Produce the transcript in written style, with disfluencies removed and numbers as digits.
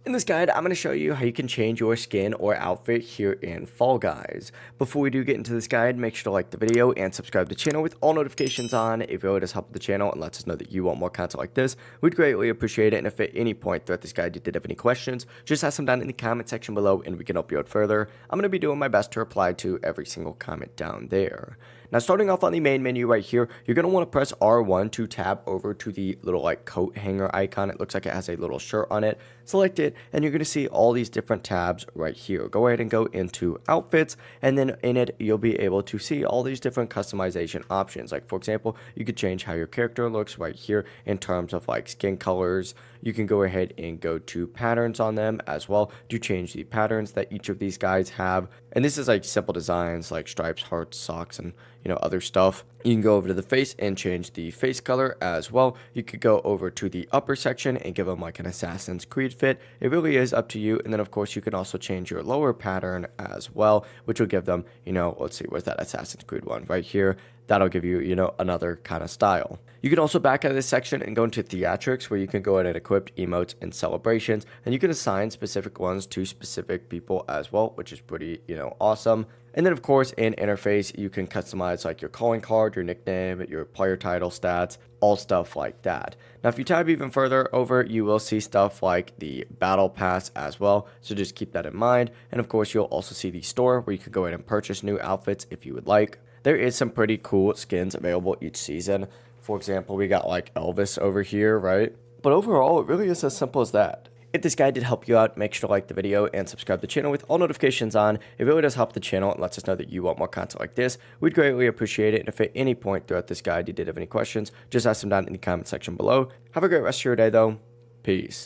In this guide, I'm going to show you how you can change your skin or outfit here in Fall Guys. Before we do get into this guide, make sure to like the video and subscribe to the channel with all notifications on. If it really does help with the channel and lets us know that you want more content like this, we'd greatly appreciate it. And if at any point throughout this guide you did have any questions, just ask them down in the comment section below and we can help you out further. I'm going to be doing my best to reply to every single comment down there. Now, starting off on the main menu right here, you're going to want to press R1 to tab over to the little like coat hanger icon. It looks like it has a little shirt on it. Select it and you're going to see all these different tabs right here. Go ahead and go into outfits, and then in it you'll be able to see all these different customization options. Like for example, you could change how your character looks right here in terms of like skin colors. You can go ahead and go to patterns on them as well to change the patterns that each of these guys have. And this is like simple designs like stripes, hearts, socks, and other stuff. You can go over to the face and change the face color as well. You could go over to the upper section and give them like an Assassin's Creed fit. It really is up to you. And then of course you can also change your lower pattern as well, which will give them, let's see, where's that Assassin's Creed one right here? That'll give you, another kind of style. You can also back out of this section and go into theatrics, where you can go ahead and equip emotes and celebrations, and you can assign specific ones to specific people as well, which is pretty, awesome. And then of course in interface, you can customize like your calling card, your nickname, your player title stats, all stuff like that. Now, if you tab even further over, you will see stuff like the battle pass as well. So just keep that in mind. And of course, you'll also see the store where you can go ahead and purchase new outfits if you would like. There is some pretty cool skins available each season. For example, we got like Elvis over here, right? But overall, it really is as simple as that. If this guide did help you out, make sure to like the video and subscribe to the channel with all notifications on. It really does help the channel and lets us know that you want more content like this. We'd greatly appreciate it. And if at any point throughout this guide you did have any questions, just ask them down in the comment section below. Have a great rest of your day though. Peace.